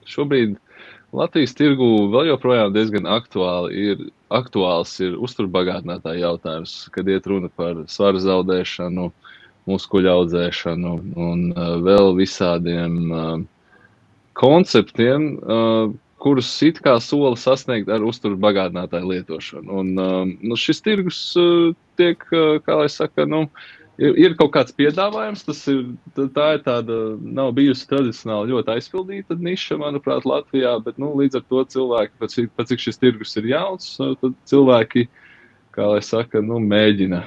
šobrīd Latvijas tirgū vēl joprojām diezgan aktuāls ir uzturbagātinātāja jautājums, kad iet runa par svaru zaudēšanu, muskuļu audzēšanu un vēl visādiem konceptiem, kurus it kā sola sasniegt ar uzturbagātinātāju lietošanu. Un šis tirgus tiek, kā lai saka, ir kaut kāds piedāvājums, tā ir tāda, nav bijusi tradicionāli ļoti aizpildīta niša, manuprāt, Latvijā, bet, līdz ar to cilvēki, pat cik šis tirgus ir jauns, tad cilvēki, kā lai saka, mēģina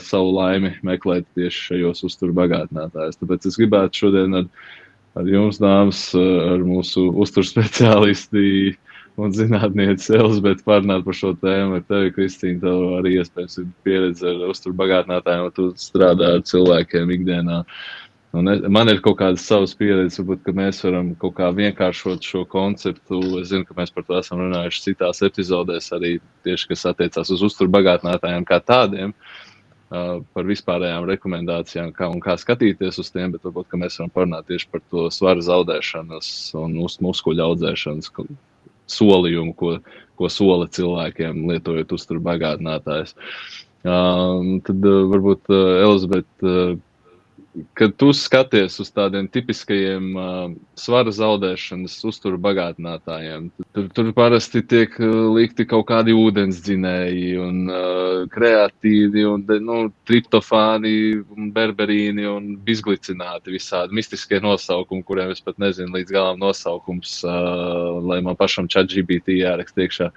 savu laimi meklēt tieši šajos uzturbagātinātājos. Tāpēc es gribētu šodien ar jums, dāmas, ar mūsu uzturspeciālisti un zinātnieci Elizabeti parunāt par šo tēmu. Ar tevi, Kristīna, tev arī iespējams ir pieredze ar uzturbagātinātājiem, un tu strādā ar cilvēkiem ikdienā. Un man ir kaut kādas savas pieredzes, varbūt, ka mēs varam kaut kā vienkāršot šo konceptu. Es zinu, ka mēs par to esam runājuši citās epizodēs, arī tieši, kas attiecās uz uzturbagātinātājiem kā tādiem, par vispārējām rekomendācijām, kā skatīties uz tiem, bet varbūt, ka mēs varam parunāt tieši par to svaru zaudēšanas un muskuļu audzēšanas solījumu, ko sola cilvēkiem, lietojot uzturbagātinātājus. Tad varbūt, Elizabete, kad tu skaties uz tādiem tipiskajiem svara zaudēšanas uzturbagātinātājiem, tur parasti tiek likti kaut kādi ūdensdzinēji un kreatīni un triptofāni un berberīni un bizglicināti, visādi mistiskie nosaukumi, kuriem es pat nezinu līdz galam nosaukums, lai man pašam ChatGPT jāraksta iekšā.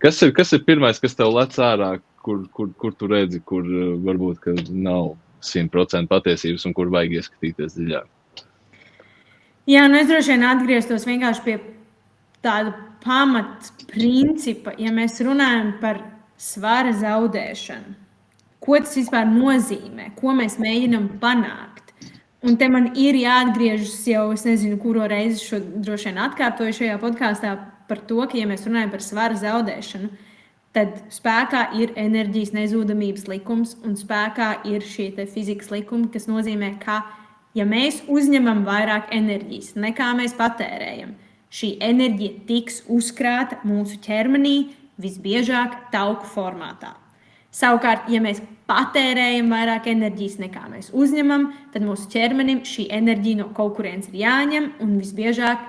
Kas ir pirmais, kas tev lec ārā, kur tu redzi, kur varbūt, ka nav 100% patiesības un kur vajag ieskatīties dziļāk? Jā, es droši vien atgrieztos vienkārši pie tāda pamatprincipa, ja mēs runājam par svara zaudēšanu. Ko tas vispār nozīmē? Ko mēs mēģinam panākt? Un te man ir jāatgriežas jau, es nezinu, kuro reizi šo droši vien atkārtoju šajā podkāstā par to, ka, ja mēs runājam par svara zaudēšanu, tad spēkā ir enerģijas nezūdamības likums un spēkā ir šie fizikas likumi, kas nozīmē, ka, ja mēs uzņemam vairāk enerģijas nekā mēs patērējam, šī enerģija tiks uzkrāta mūsu ķermenī visbiežāk tauku formātā. Savukārt, ja mēs patērējam vairāk enerģijas nekā mēs uzņemam, tad mūsu ķermenim šī enerģija no kaut kurienes ir jāņem un visbiežāk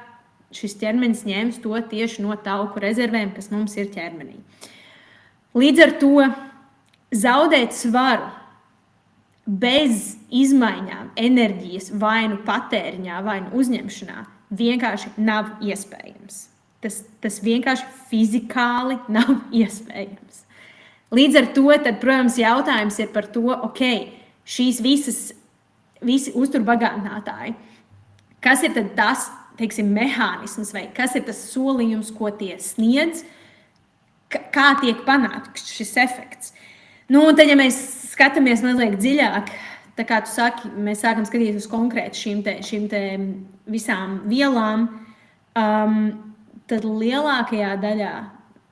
šis ķermenis ņems to tieši no tauku rezervēm, kas mums ir ķermenī. Līdz ar to zaudēt svaru bez izmaiņām enerģijas vai nu patēriņā, vai nu uzņemšanā vienkārši nav iespējams. Tas vienkārši fizikāli nav iespējams. Līdz ar to, tad, protams, jautājums ir par to, šīs visi uzturbagātinātāji, kas ir tad tas, mehānisms vai kas ir tas solījums, ko tie sniedz, kā tiek panākts šis efekts. Un tad, ja mēs skatāmies mazliet dziļāk, tā kā tu saki, mēs sākam skatīties uz konkrēti šīm te visām vielām, tad lielākajā daļā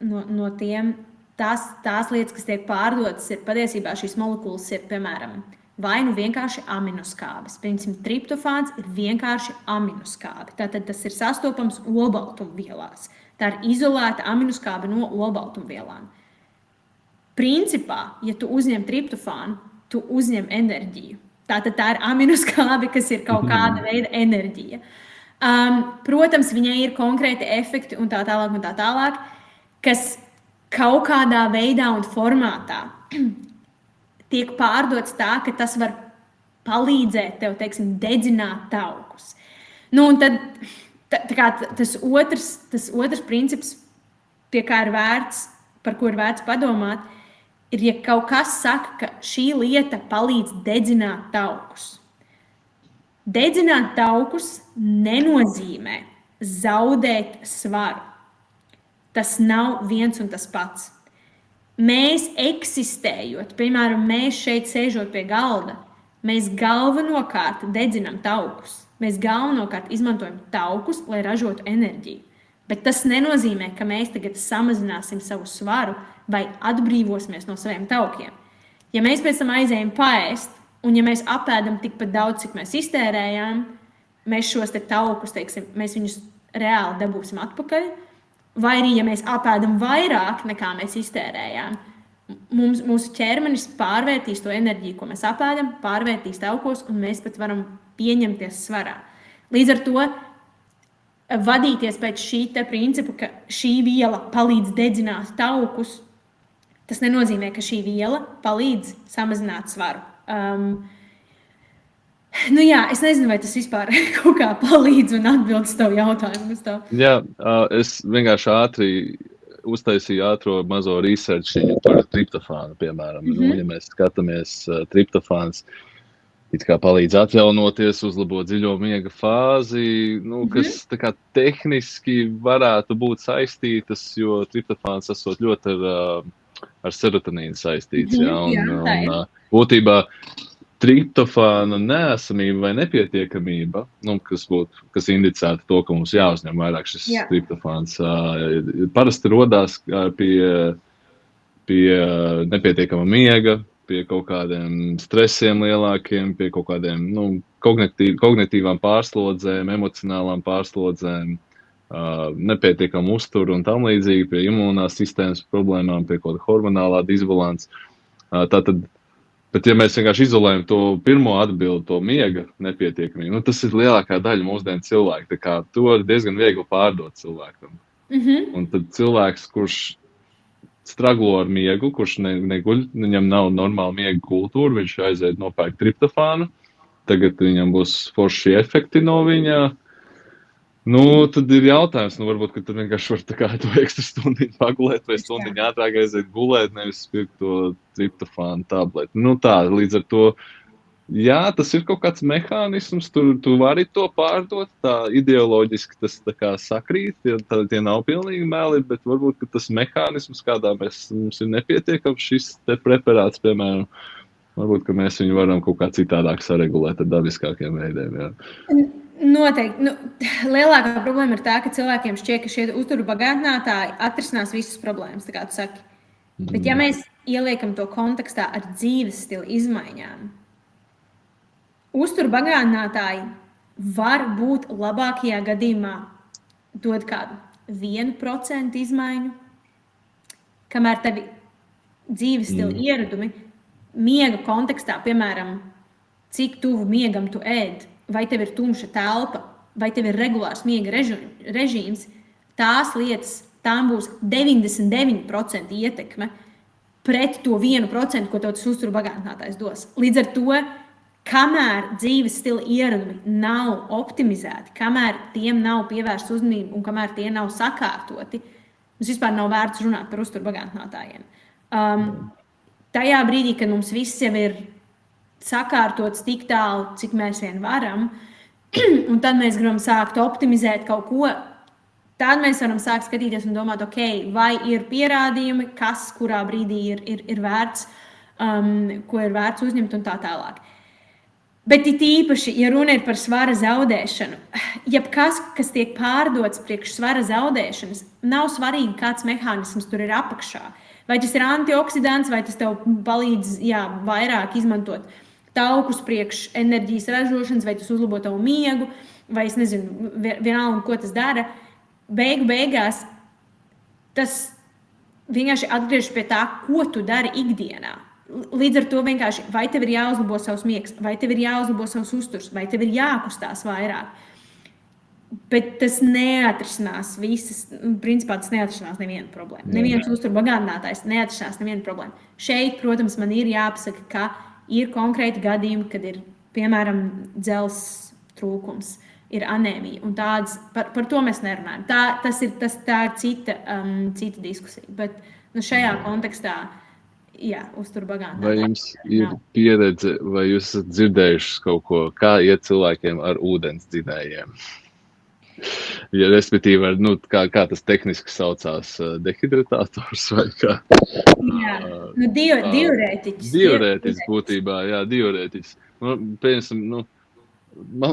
no tiem tās lietas, kas tiek pārdotas, ir patiesībā šīs molekulas ir, piemēram, vai nu vienkārši aminoskābes. Piemēram, triptofāns ir vienkārši aminoskābe. Tātad tas ir sastopams olbaltumvielās. Tā ir izolēta aminoskābe no olbaltumvielām. Principā, ja tu uzņem triptofānu, tu uzņem enerģiju. Tātad tā ir aminoskābe, kas ir kaut kāda veida enerģija. Protams, viņai ir konkrēti efekti un tā tālāk, kas kaut kādā veidā un formātā tiek pārdots tā, ka tas var palīdzēt tev, dedzināt taukus. Un tad tas otrs princips, pie kā ir vērts, par ko ir vērts padomāt, ir, ja kaut kas saka, ka šī lieta palīdz dedzināt taukus. Dedzināt taukus nenozīmē zaudēt svaru. Tas nav viens un tas pats. Mēs eksistējot, piemēram, mēs šeit sēžot pie galda, mēs galvenokārt dedzinām taukus. Mēs galvenokārt izmantojam taukus, lai ražotu enerģiju. Bet tas nenozīmē, ka mēs tagad samazināsim savu svaru vai atbrīvosimies no saviem taukiem. Ja mēs pēc tam aizējam paēst, un ja mēs apēdam tikpat daudz, cik mēs iztērējām, mēs šos te taukus, mēs viņus reāli dabūsim atpakaļ, vai arī, ja mēs apēdam vairāk, nekā mēs iztērējām, mūsu ķermenis pārvērtīs to enerģiju, ko mēs apēdam, pārvērtīs taukos, un mēs pat varam pieņemties svarā. Līdz ar to vadīties pēc šī te principa, ka šī viela palīdz dedzināt taukus, tas nenozīmē, ka šī viela palīdz samazināt svaru. Es nezinu, vai tas vispār kaut kā palīdz un atbild uz tavu jautājumu. Jā, es vienkārši ātri uztaisīju ātro mazo research par triptofānu, piemēram. Ja mēs skatāmies, triptofāns it kā palīdz atjaunoties, uzlabot dziļo miega fāzi, kas tā kā tehniski varētu būt saistītas, jo triptofāns esot ļoti ar serotonīnu saistīts. Būtībā triptofāna neesamība vai nepietiekamība, kas indicētu to, ka mums jāuzņem vairāk šis triptofāns, parasti rodās pie nepietiekama miega, pie kaut kādiem stresiem lielākiem, pie kaut kādiem kognitīvām pārslodzēm, emocionālām pārslodzēm, nepietiekamu uzturu un tam līdzīgi, pie imunās sistēmas problēmām, pie kaut kāda hormonālā disbalansa. Bet, ja mēs vienkārši izolējam to pirmo atbildi, to miega nepietiekamību, tas ir lielākā daļa mūsdienu cilvēku. Tā kā to ir diezgan viegli pārdot cilvēkam. Un tad cilvēks, kurš straglo ar miegu, kurš neguļ, viņam nav normāla miega kultūra, viņš aiziet nopērk triptofānu, tagad viņam būs forši efekti no viņa. Tad ir jautājums, varbūt, ka tur vienkārši var tā kā to ekstra stundiņu pagulēt vai stundiņu ātrāk aiziet gulēt, nevis pirkt to triptofānu tableti. Līdz ar to, tas ir kaut kāds mehānisms, tu vari to pārdot, tā ideoloģiski tas tā kā sakrīt, tie nav pilnīgi meli, bet varbūt, ka tas mehānisms, kādā mums ir nepietiekams šis te preparāts, piemēram, varbūt, ka mēs viņu varam kaut kā citādāk saregulēt ar dabiskākiem veidiem, jā. Noteikti. Lielākā problēma ir tā, ka cilvēkiem šķiet, ka šie uzturu bagātinātāji atrisinās visas problēmas, tā kā tu saki. Bet ja mēs ieliekam to kontekstā ar dzīves stila izmaiņām, uzturu bagātinātāji var būt labākajā gadījumā dod kādu 1% izmaiņu, kamēr tevi dzīves stila ieradumi miega kontekstā, piemēram, cik tuvu miegam tu ēd, vai tev ir tumša telpa, vai tev ir regulārs miega režīms, tās lietas, tām būs 99% ietekme pret to 1%, ko tev tas uzturu bagātinātājs dos. Līdz ar to, kamēr dzīves stila ieradumi nav optimizēti, kamēr tiem nav pievērsta uzmanība un kamēr tie nav sakārtoti, mums vispār nav vērts runāt par uzturu bagātinātājiem. Tajā brīdī, kad mums viss jau ir sakārtots tik tālu, cik mēs vien varam, un tad mēs gribam sākt optimizēt kaut ko, tad mēs varam sākt skatīties un domāt, vai ir pierādījumi, kas kurā brīdī ir vērts, ko ir vērts uzņemt un tā tālāk. Bet it īpaši, ja runa ir par svara zaudēšanu, jebkas, kas tiek pārdots priekš svara zaudēšanas, nav svarīgi, kāds mehānisms tur ir apakšā. Vai tas ir antioksidants, vai tas tev palīdz vairāk izmantot taukus priekš enerģijas ražošanas, vai tas uzlabo tavu miegu, vai es nezinu, vienalga, ko tas dara. Beigās tas vienkārši atgriežas pie tā, ko tu dari ikdienā. Līdz ar to vienkārši, vai tev ir jāuzlabo savs miegs, vai tev ir jāuzlabo savs uzturs, vai tev ir jākustās vairāk. Bet tas neatrisinās visas, principā tas neatrisinās nevienu problēmu. Neviens uzturu bagātinātājs neatrisinās nevienu problēmu. Šeit, protams, man ir jāpasaka, ka ir konkrēti gadījumi, kad ir, piemēram, dzelzs trūkums, ir anēmija, un tādas, par to mēs nerunājam. Tā ir cita diskusija, bet šajā kontekstā, uzturu bagātinātāji. Vai jums ir pieredze, vai jūs esat dzirdējuši kaut ko, kā iet cilvēkiem ar ūdens dzinējiem? Ja, respektīvi, kā tas tehniski saucās, dehidratators vai kā? Diurētiķis. Diurētiķis būtībā, diurētiķis. Man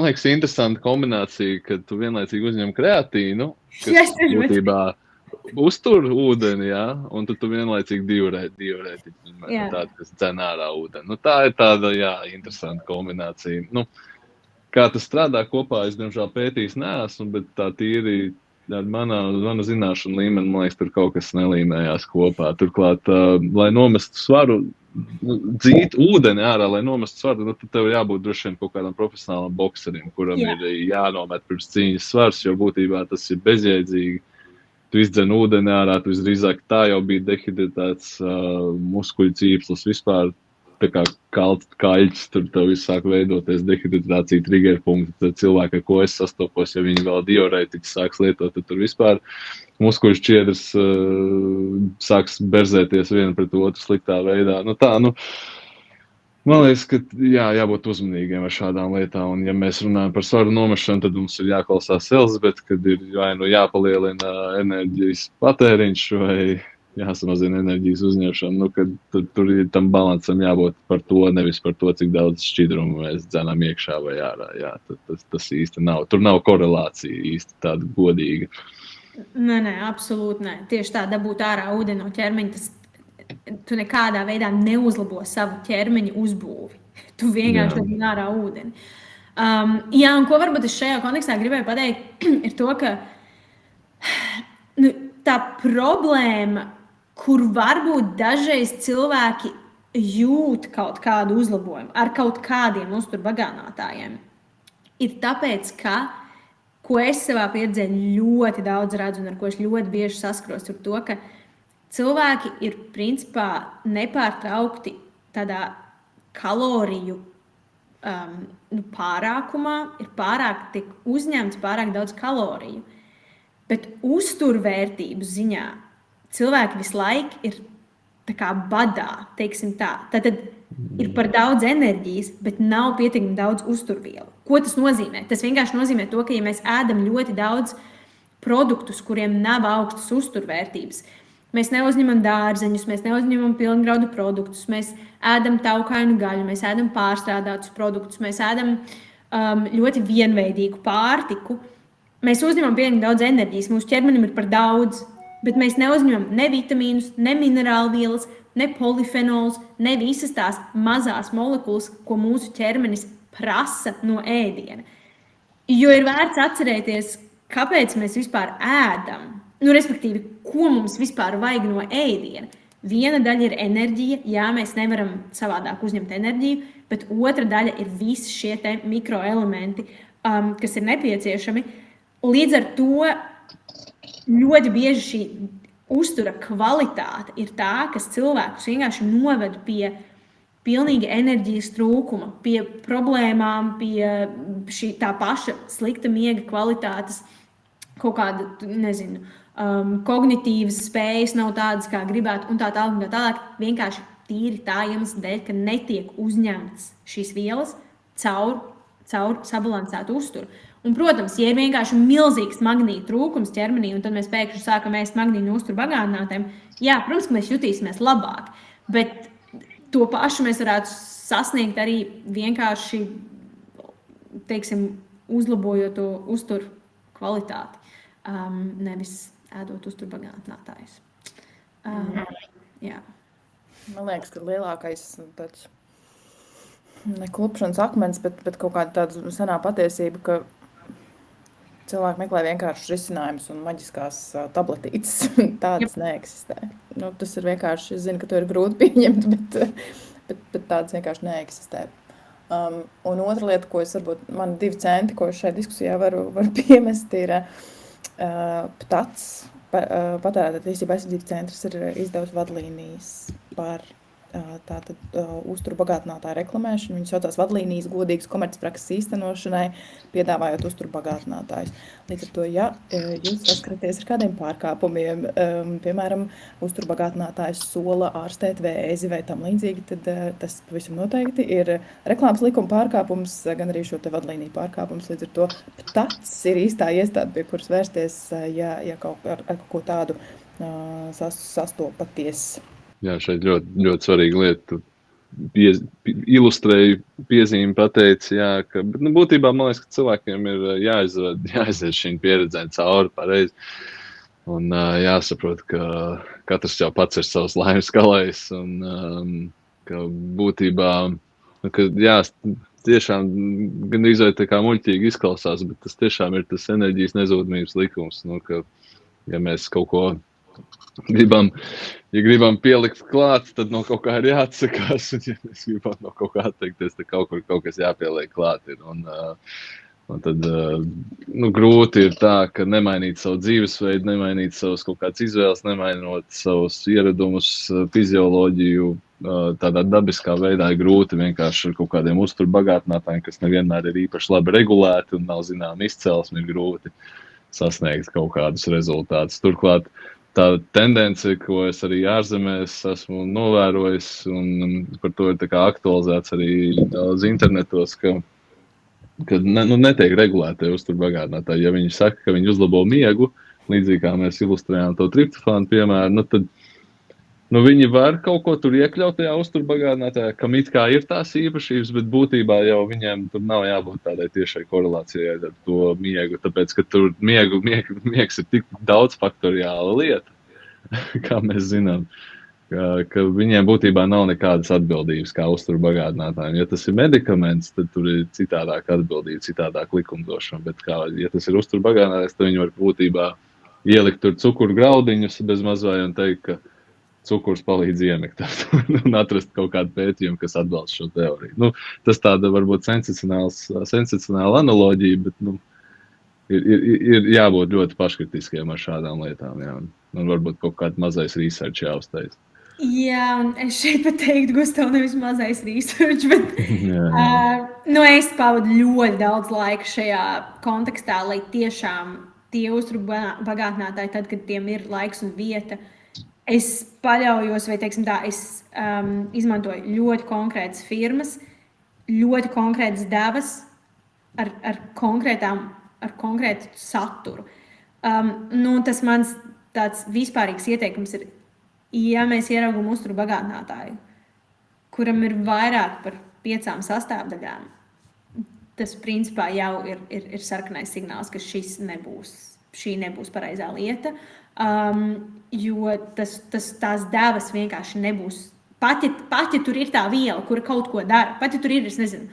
liekas, interesanta kombinācija, kad tu vienlaicīgi uzņem kreatīnu, kas būtībā uztur ūdeni, un tu vienlaicīgi diurētiķi, tāda, kas dzen ārā ūdeni. Tā ir tāda, interesanta kombinācija. kā tas strādā kopā, es, diemžēl, pētījis neesmu, bet tā tīri ar mana zināšanu līmeni, man liekas, tur kaut kas nelīmējās kopā. Turklāt, lai nomestu svaru, dzīt ūdeni ārā, lai nomestu svaru, tad tev jābūt droši vien kaut kādam profesionālam bokserim, kuram ir jānomet pirms cīņas svars, jo būtībā tas ir bezjēdzīgi. Tu izdzen ūdeni ārā, tu visdrīzāk tā jau bija dehidratēts muskuļu cīpslis vispār. Tā kā kaļķis, tur tev viss sāk veidoties dehidratācija, triggerpunkti, tad cilvēki, ar ko es sastopos, ja viņi vēl diurētiķis sāks lietot, tad tur vispār muskuļu šķiedras sāks berzēties viena pret otru sliktā veidā. Man liekas, ka jābūt uzmanīgiem ar šādām lietām, un ja mēs runājam par svaru nomešanu, tad mums ir jāklausās Elizabete, kad ir vai nu jāpalielina enerģijas patēriņš vai jāsamazina enerģijas uzņemšana, kad tur ir tam balansam jābūt par to, nevis par to, cik daudz šķidrumu mēs dzenām iekšā vai ārā. Jā, tas īsti nav. Tur nav korelācija īsti tāda godīga. Nē, absolūti nē. Tieši tā, dabūt ārā ūdeni no ķermeņa, tu nekādā veidā neuzlabo savu ķermeņa uzbūvi. Tu vienkārši dabū ārā ūdeni. Un ko varbūt es šajā kontekstā gribēju pateikt, ir to, ka tā problēma, kur varbūt dažreiz cilvēki jūt kaut kādu uzlabojumu ar kaut kādiem uzturbagātinātājiem, ir tāpēc, ka, ko es savā pieredzē ļoti daudz redzu un ar ko es ļoti bieži saskaros, ir to, ka cilvēki ir principā nepārtraukti tādā kaloriju pārākumā, ir tiek uzņemts pārāk daudz kaloriju, bet uzturvērtību ziņā cilvēki visu laiku ir tā kā badā, teiksim tā. Tad ir par daudz enerģijas, bet nav pietiekami daudz uzturvielu. Ko tas nozīmē? Tas vienkārši nozīmē to, ka ja mēs ēdam ļoti daudz produktus, kuriem nav augstas uzturvērtības, mēs neuzņemam dārzeņus, mēs neuzņemam pilngraudu produktus, mēs ēdam taukainu gaļu, mēs ēdam pārstrādātus produktus, mēs ēdam ļoti vienveidīgu pārtiku, mēs uzņemam pietiekami daudz enerģijas, mūsu ķermenim ir par daudz, bet mēs neuzņemam ne vitamīnus, ne minerālvielas, ne polifenols, ne visas tās mazās molekulas, ko mūsu ķermenis prasa no ēdiena. Jo ir vērts atcerēties, kāpēc mēs vispār ēdam, respektīvi, ko mums vispār vajag no ēdiena. Viena daļa ir enerģija, jā, mēs nevaram savādāk uzņemt enerģiju, bet otra daļa ir visi šie te mikroelementi, kas ir nepieciešami. Līdz ar to ļoti bieži šī uztura kvalitāte ir tā, kas cilvēkus vienkārši noved pie pilnīga enerģijas trūkuma, pie problēmām, pie tā paša slikta miega kvalitātes, kaut kāda, kognitīvas spējas nav tādas, kā gribētu, un tā tālāk. Vienkārši tīri tā iemesla dēļ, ka netiek uzņemtas šīs vielas caur sabalansētu uzturu. Un, protams, ja ir vienkārši milzīgs magnīta trūkums ķermenī, un tad mēs pēkšņi sākam ēst magnītu no uzturbagātinātājiem, jā, protams, ka mēs jutīsimies labāk, bet to pašu mēs varētu sasniegt arī vienkārši, uzlabojot to uzturu kvalitāti, nevis ēdot uzturbagātinātājus. Jā. Man liekas, ka lielākais tāds ne klupšanas akmens, bet kaut kāda tāda senā patiesība, ka cilvēki meklē vienkārši risinājumus un maģiskās tabletītes. Tādas neeksistē. Tas ir vienkārši, es zinu, ka to ir grūti pieņemt, bet tādas vienkārši neeksistē. Un otra lieta, ko es varbūt, man 2 centi, ko es šai diskusijā varu piemest, ir PTAC, Patērētāju tiesību aizsardzības centrs ir izdevusi vadlīnijas par tātad uzturbagātinātāju reklamēšanu. Viņi saucās vadlīnijas godīgas komercprakses īstenošanai, piedāvājot uzturbagātinātājus. Līdz ar to, ja jūs saskaraties ar kādiem pārkāpumiem, piemēram, uzturbagātinātājs sola ārstēt vēzi vai tam līdzīgi, tad tas pavisam noteikti ir reklāmas likuma pārkāpums, gan arī šo te vadlīniju pārkāpums. Līdz ar to tas ir īstā iestāde, pie kuras vērsties, ja ar kaut ko tādu sastopaties. Jā, šeit ļoti svarīga lieta. Ilustrēju piezīmi pateici, jā, ka būtībā man liekas, ka cilvēkiem ir jāiziet šīm pieredzēm cauri pareizi. Un jāsaprot, ka katrs jau pats ir savs laimes kalējs un ka būtībā, ka tiešām gandrīz vai tā kā muļķīgi izklausās, bet tas tiešām ir tas enerģijas nezūdamības likums, nu, ka, ja mēs kaut ko gribam pielikt klāt, tad no kaut kā ir jāatsakās, un ja mēs gribam no kaut kā atteikties, tad kaut kas jāpieliek klāt ir, un tad, grūti ir tā, ka nemainīt savu dzīvesveidu, nemainīt savus kaut kāds izvēles, nemainot savus ieradumus, fizioloģiju, tādā dabiskā veidā ir grūti vienkārši ar kaut kādiem uzturbagātinātājiem, kas nevienmēr ir īpaši labi regulēti un nav zinām izcelsmi, ir grūti sasniegt kaut kādus rezultātus. Turklāt tā tendence, ko es arī ārzemēs esmu novērojis, un par to ir tā kā aktualizēts arī daudz internetos, ka netiek regulēti uzturbagātinātāji. Ja viņi saka, ka viņi uzlabo miegu, līdzīgi kā mēs ilustrējām to triptofānu piemēru, tad viņi var kaut ko tur iekļaut tajā uzturbagātinātājā, kam it kā ir tās īpašības, bet būtībā jau viņiem tur nav jābūt tādai tiešai korelācijai ar to miegu, tāpēc, ka tur miegs ir tik daudzfaktoriāla lieta, kā mēs zinām, ka viņiem būtībā nav nekādas atbildības kā uzturbagātinātājiem. Ja tas ir medikaments, tad tur ir citādāk atbildība, citādāk likumdošana, bet ja tas ir uzturbagātinātājs, tad viņi var būtībā ielikt tur cukuru graudiņus bez mazvai un teikt, ka cukurs palīdz iemektāt un atrast kaut kādu pētījumu, kas atbalsta šo teoriju. Tas tāda varbūt sensacionāla analoģija, bet ir jābūt ļoti paškritiskiem ar šādām lietām. Jā. Un varbūt kaut kāds mazais research jāuztais. Jā, un es šeit pat teiktu, Gustav, nevis mazais research, bet es pavadu ļoti daudz laika šajā kontekstā, lai tiešām tie uzturbagātinātāji, tad, kad tiem ir laiks un vieta, es paļaujos, vai teiksim tā, es izmantoju ļoti konkrētas firmas, ļoti konkrētas devas ar konkrētu saturu. Tas mans tāds vispārīgs ieteikums ir, ja mēs ieraugam uzturbagātinātāju, kuram ir vairāk par 5 sastāvdaļām, tas principā jau ir sarkanais signāls, ka šī nebūs pareizā lieta. Jo tās devas vienkārši nebūs. Pat ja tur ir tā viela, kura kaut ko dara, pat ja tur ir, es nezinu,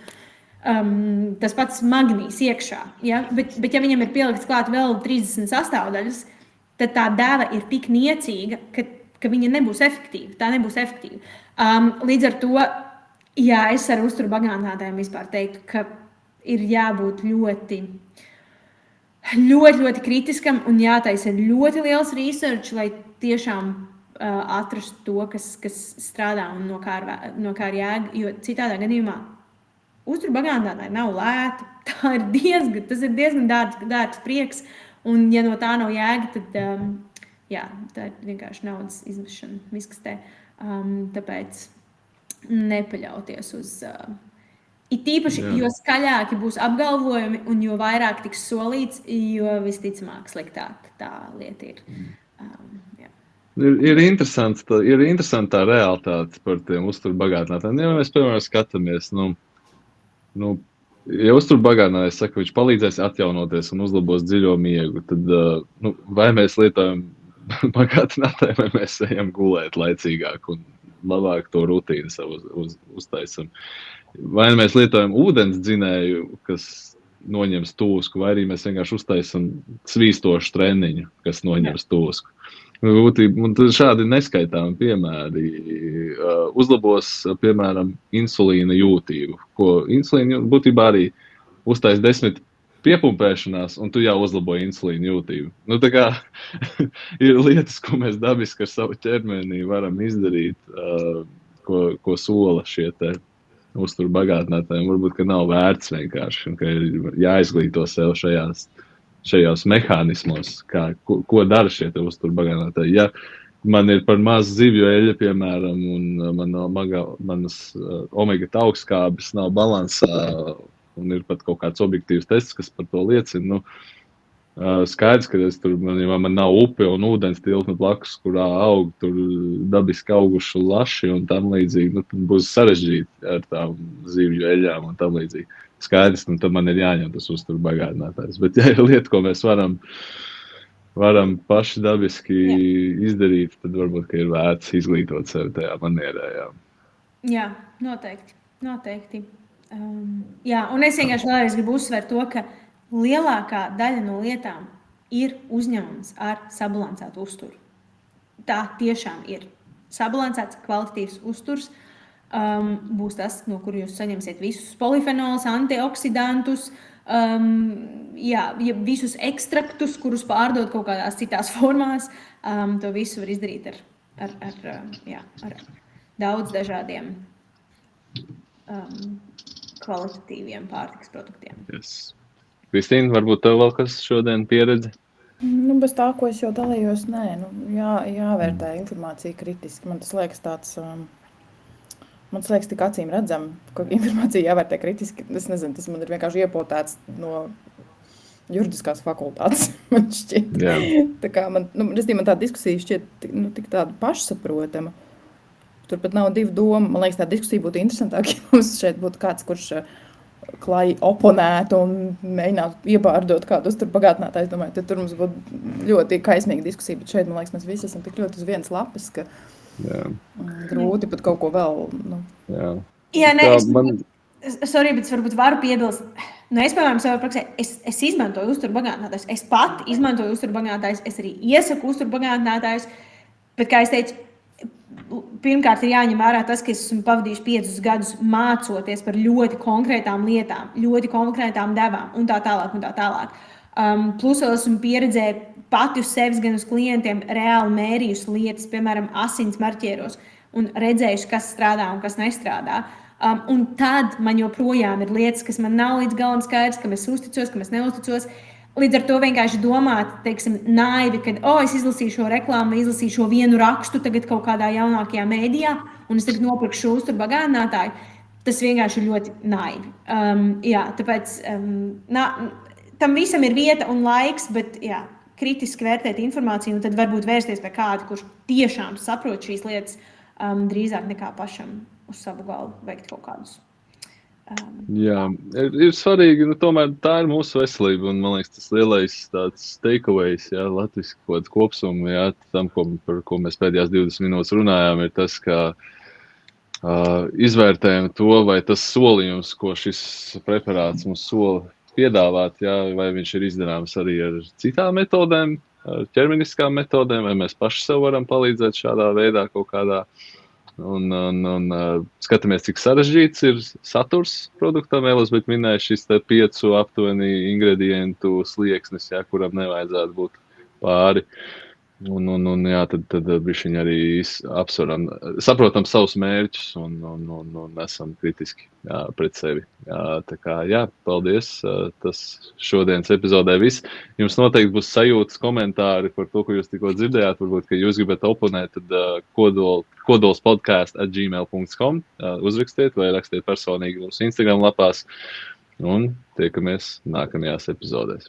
tas pats magnīs iekšā, ja? Bet ja viņam ir pielikts klāt vēl 30 sastāvdaļas, tad tā deva ir tik niecīga, ka viņa nebūs efektīva. Tā nebūs efektīva. Līdz ar to, jā, es ar uzturbagātinātājiem vispār teiktu, ka ir jābūt ļoti kritiskam un jātaisa ļoti liels research, lai tiešām atrastu to, kas strādā un no kā ir jēga, jo citādā gadījumā uzturbagātinātāji nav lēti. Tas ir diezgan dārgs prieks, un ja no tā nav jēga, tad tā ir vienkārši naudas izmešana miskastē. Tāpēc nepaļauties uz... It īpaši, jo skaļāki būs apgalvojumi un jo vairāk tiks solīts, jo visticamāk sliktāk tā lieta ir. Ir interesanti tā realitāte par tiem uzturbagātinātājiem. Ja mēs, piemēram, skatāmies, ja uzturbagātinātājs saka, ka viņš palīdzēs atjaunoties un uzlabos dziļo miegu, tad vai mēs lietojam bagātinātāju, vai mēs ejam gulēt laicīgāk un labāk to rutīnu savu uztaisam. Vai mēs lietojam ūdens dzinēju, kas noņems tūsku, vai arī mēs vienkārši uztaisam svīstošu treniņu, kas noņems tūsku. Un šādi neskaitāmi piemēri uzlabos, piemēram, insulīna jūtību, ko insulīna būtībā arī uztais 10 piepumpēšanās, un tu jau uzlabo insulīna jūtību. Tā kā ir lietas, ko mēs dabiski ar savu ķermeni varam izdarīt, ko sola šie te uzturbagātinātājiem. Varbūt, ka nav vērts vienkārši, un ka ir jāizglīto sev šajos mehānismos, ko dara šie te uzturbagātinātāji. Ja man ir par maz zivju eļļa, piemēram, un manas omega augstskābes nav balansā, un ir pat kaut kāds objektīvs tests, kas par to liecina, skaidrs, ka man nav upe un ūdens tilpne blakus, kurā aug tur dabiski auguši laši un tam līdzīgi, būs sarežģīti ar tām zivju eļļām un tam līdzīgi. Skaidrs, tad man ir jāņem tas uzturbagātinātājs. Bet ja ir lieta, ko mēs varam paši dabiski izdarīt, tad varbūt, ka ir vērts izglītot sevi tajā manierē. Jā, noteikti. Jā, un es vienkārši vēlreiz gribu uzsvērt to, ka lielākā daļa no lietām ir uzņemams ar sabalansētu uzturu. Tā tiešām ir sabalansēts, kvalitatīvs uzturs. Būs tas, no kur jūs saņemsiet visus polifenols, antioksidantus, visus ekstraktus, kurus pārdod kaut kādās citās formās. To visu var izdarīt ar daudz dažādiem kvalitatīviem pārtikas produktiem. Yes. Kristīna, varbūt tev vēl kas šodien pieredze? Bez tā, ko es jau dalījos, jāvērtē informācija kritiski. Man tas liekas tāds... Man liekas tik acīm redzam, ka informācija jāvērtē kritiski. Es nezinu, tas man ir vienkārši iepotēts no juridiskās fakultātes, man šķiet. Tā kā man tā diskusija šķiet tik tāda pašsaprotama. Tur pat nav divu domu. Man liekas, tā diskusija būtu interesantāka, ja mums šeit būtu kāds, kurš klāji oponētu un mēģinātu iepārdot kādu uzturbagātinātāju. Es domāju, tad tur mums būtu ļoti kaismīga diskusija, bet šeit, man liekas, mēs visi esam tik ļoti uz vienas lapas, ka grūti pat kaut ko vēl. Sorry, bet es varbūt varu piebilst. Es, piemēram, savā praksē, es izmantoju uzturbagātinātājus. Es pat izmantoju uzturbagātinātājus. Es arī iesaku uzturbagātinātājus. Bet, kā es teicu, pirmkārt ir jāņem vērā tas, ka es esmu pavadījuši 5 gadus mācoties par ļoti konkrētām lietām, ļoti konkrētām devām un tā tālāk. Plus vēl esmu pieredzēju pati uz sevis, gan uz klientiem reāli mērījusi lietas, piemēram, asins marķieros un redzējuši, kas strādā un kas nestrādā. Un tad man joprojām ir lietas, kas man nav līdz galam skaidrs, kam es uzticos, kam es neuzticos. Līdz ar to vienkārši domāt, teiksim, naivi, kad es izlasīju šo reklāmu, izlasīju šo vienu rakstu tagad kaut kādā jaunākajā mēdījā, un es tagad nopirkšu šo uzturbagātinātāju. Tas vienkārši ir ļoti naivi. Tāpēc tam visam ir vieta un laiks, bet kritiski vērtēt informāciju un tad varbūt vērsties pie kāda, kurš tiešām saprot šīs lietas drīzāk nekā pašam uz savu galvu veikt kaut kādus. Ir svarīgi, tomēr tā ir mūsu veselība, un man liekas, tas lielais tāds takeaways, latviski kaut kāds kopsums, tam, par ko mēs pēdējās 20 minūtes runājām, ir tas, ka izvērtējam to, vai tas solījums, ko šis preparāts mums sola piedāvāt, vai viņš ir izdarāms arī ar citām metodēm, ar ķermeniskām metodēm, vai mēs paši sev varam palīdzēt šādā veidā kaut kādā. Un skatāmies, cik sarežģīts ir saturs produktam. Elizabete minēja šis 5 aptuveni ingredientu slieksnis, kuram nevajadzētu būt pāri. Tad bišķiņ arī apsveram, saprotam savus mērķus un esam kritiski pret sevi. Tā kā, paldies. Tas šodienas epizodē viss. Jums noteikti būs sajūtas komentāri par to, ko jūs tikko dzirdējāt. Varbūt, ka jūs gribat oponēt, tad kodolspodcast@gmail.com uzrakstiet vai rakstiet personīgi mūsu Instagram lapās. Un tiekamies nākamajās epizodēs.